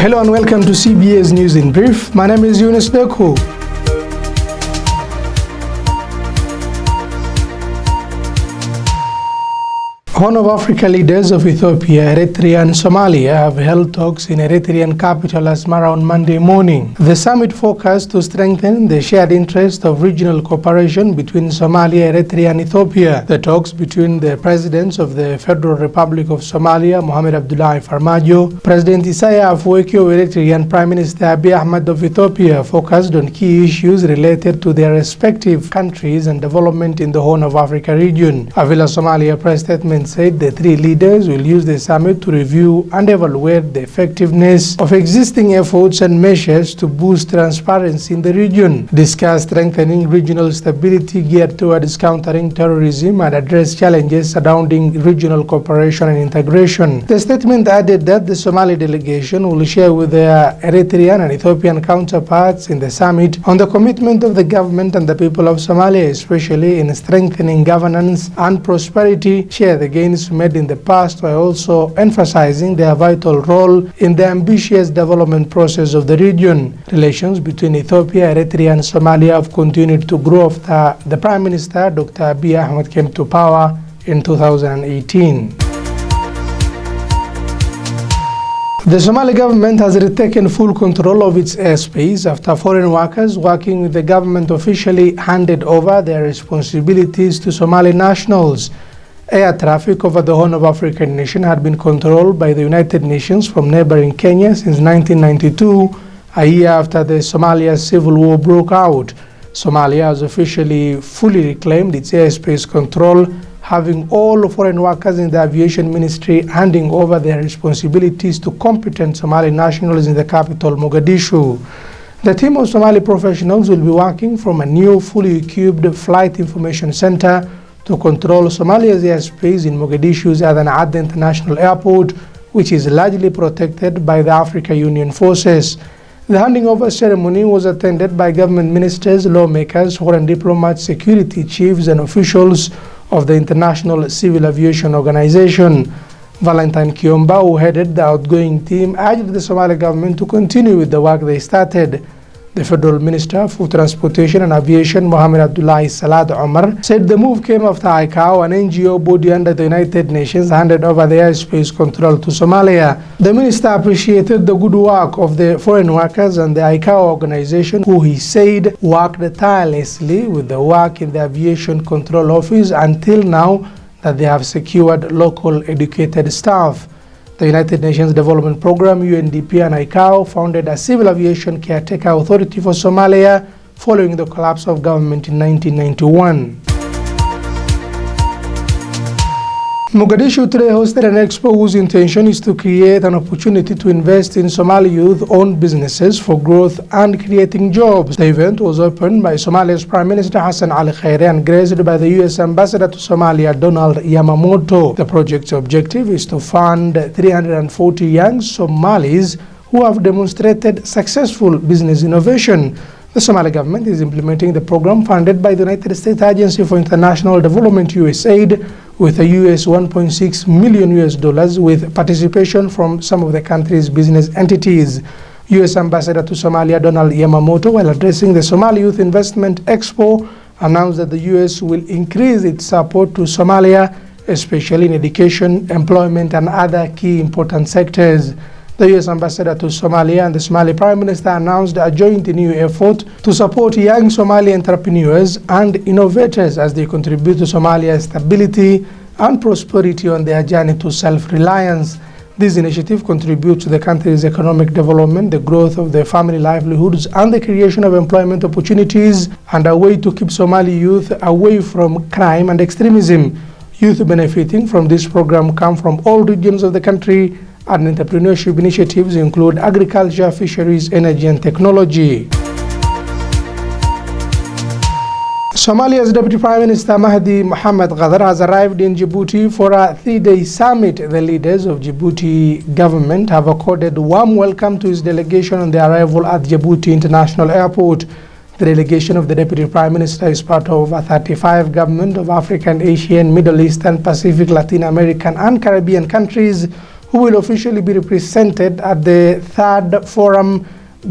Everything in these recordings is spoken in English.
Hello and welcome to CBS News in Brief. My name is Yunis Dekow. Horn of Africa leaders of Ethiopia, Eritrea and Somalia have held talks in Eritrean capital Asmara on Monday morning. The summit focused to strengthen the shared interest of regional cooperation between Somalia, Eritrea and Ethiopia. The talks between the presidents of the Federal Republic of Somalia, Mohamed Abdullahi Farmajo, President Isaiah Afwerki of Eritrea and Prime Minister Abiy Ahmed of Ethiopia focused on key issues related to their respective countries and development in the Horn of Africa region. A Villa Somalia press statement said the three leaders will use the summit to review and evaluate the effectiveness of existing efforts and measures to boost transparency in the region, discuss strengthening regional stability geared towards countering terrorism, and address challenges surrounding regional cooperation and integration. The statement added that the Somali delegation will share with their Eritrean and Ethiopian counterparts in the summit on the commitment of the government and the people of Somalia, especially in strengthening governance and prosperity, share the gains made in the past while also emphasizing their vital role in the ambitious development process of the region. Relations between Ethiopia, Eritrea and Somalia have continued to grow after the Prime Minister, Dr. Abiy Ahmed, came to power in 2018. The Somali government has retaken full control of its airspace after foreign workers working with the government officially handed over their responsibilities to Somali nationals. Air traffic over the Horn of African nation had been controlled by the United Nations from neighboring Kenya since 1992, a year after the Somalia civil war broke out. Somalia has officially fully reclaimed its airspace control, having all foreign workers in the aviation ministry handing over their responsibilities to competent Somali nationals in the capital, Mogadishu. The team of Somali professionals will be working from a new fully equipped flight information center to control Somalia's airspace in Mogadishu's Aden Adda International Airport, which is largely protected by the Africa Union forces. The handing over ceremony was attended by government ministers, lawmakers, foreign diplomats, security chiefs and officials of the International Civil Aviation Organization. Valentine Kiomba, who headed the outgoing team, urged the Somali government to continue with the work they started. The Federal Minister for Transportation and Aviation, Mohamed Abdullahi Salad Omar, said the move came after ICAO, an NGO body under the United Nations, handed over the airspace control to Somalia. The minister appreciated the good work of the foreign workers and the ICAO organization, who he said worked tirelessly with the work in the Aviation Control Office until now that they have secured local educated staff. The United Nations Development Programme, UNDP and ICAO founded a civil aviation caretaker authority for Somalia following the collapse of government in 1991. Mogadishu today hosted an expo whose intention is to create an opportunity to invest in Somali youth-owned businesses for growth and creating jobs. The event was opened by Somalia's Prime Minister Hassan Ali Khaire and graced by the U.S. Ambassador to Somalia, Donald Yamamoto. The project's objective is to fund 340 young Somalis who have demonstrated successful business innovation. The Somali government is implementing the program funded by the United States Agency for International Development, USAID, with a US $1.6 million with participation from some of the country's business entities. U.S. Ambassador to Somalia Donald Yamamoto, while addressing the Somali Youth Investment Expo, announced that the U.S. will increase its support to Somalia, especially in education, employment and other key important sectors. The U.S. Ambassador to Somalia and the Somali Prime Minister announced a joint new effort to support young Somali entrepreneurs and innovators as they contribute to Somalia's stability and prosperity on their journey to self-reliance. This initiative contributes to the country's economic development, the growth of their family livelihoods, and the creation of employment opportunities, and a way to keep Somali youth away from crime and extremism. Youth benefiting from this program come from all regions of the country, and entrepreneurship initiatives include agriculture, fisheries, energy and technology. Somalia's Deputy Prime Minister Mahdi Mohamed Ghadar has arrived in Djibouti for a 3-day summit. The leaders of Djibouti government have accorded warm welcome to his delegation on their arrival at Djibouti International Airport. The delegation of the Deputy Prime Minister is part of a 35 government of African, Asian, Middle Eastern, Pacific, Latin American and Caribbean countries who will officially be represented at the 3rd Forum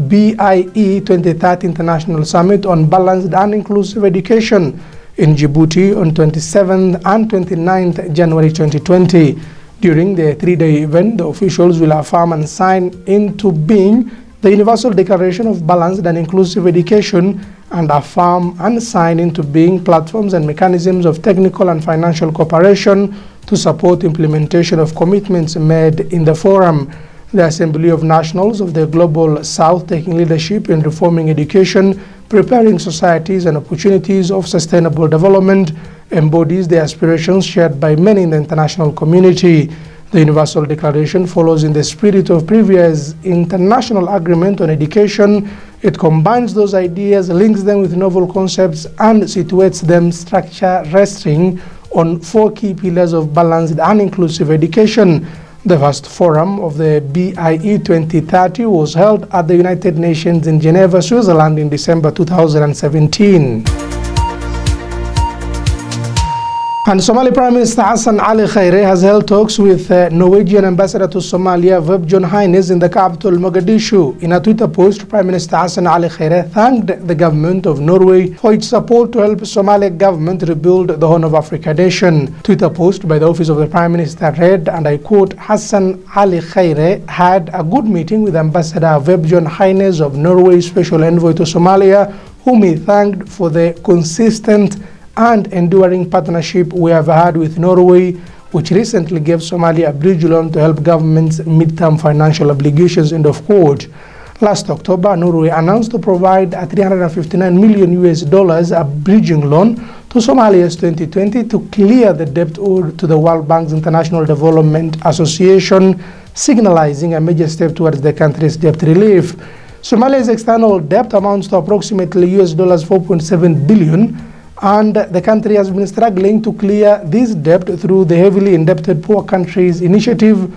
BIE 2030 International Summit on Balanced and Inclusive Education in Djibouti on 27th and 29th January 2020. During the 3-day event, the officials will affirm and sign into being the Universal Declaration of Balanced and Inclusive Education and affirm and sign into being platforms and mechanisms of technical and financial cooperation to support implementation of commitments made in the forum. The Assembly of Nationals of the Global South, taking leadership in reforming education, preparing societies and opportunities of sustainable development, embodies the aspirations shared by many in the international community. The Universal Declaration follows in the spirit of previous international agreement on education. It combines those ideas, links them with novel concepts, and situates them structure resting on 4 key pillars of balanced and inclusive education. The first forum of the BIE 2030 was held at the United Nations in Geneva, Switzerland in December 2017. And Somali Prime Minister Hassan Ali Khaire has held talks with Norwegian Ambassador to Somalia, Vebjørn Hines, in the capital Mogadishu. In a Twitter post, Prime Minister Hassan Ali Khaire thanked the government of Norway for its support to help Somali government rebuild the Horn of Africa nation. Twitter post by the Office of the Prime Minister read, and I quote, Hassan Ali Khaire had a good meeting with Ambassador Vebjørn Hines of Norway, Special Envoy to Somalia, whom he thanked for the consistent and enduring partnership we have had with Norway, which recently gave Somalia a bridge loan to help government's midterm financial obligations, end of quote. Last October, Norway announced to provide a $359 million a bridging loan to Somalia's 2020 to clear the debt owed to the World Bank's International Development Association, signalizing a major step towards the country's debt relief. Somalia's external debt amounts to approximately $4.7 billion, and the country has been struggling to clear this debt through the Heavily Indebted Poor Countries Initiative,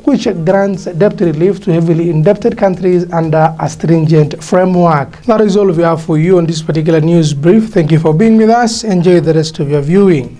which grants debt relief to heavily indebted countries under a stringent framework. That is all we have for you on this particular news brief. Thank you for being with us. Enjoy the rest of your viewing.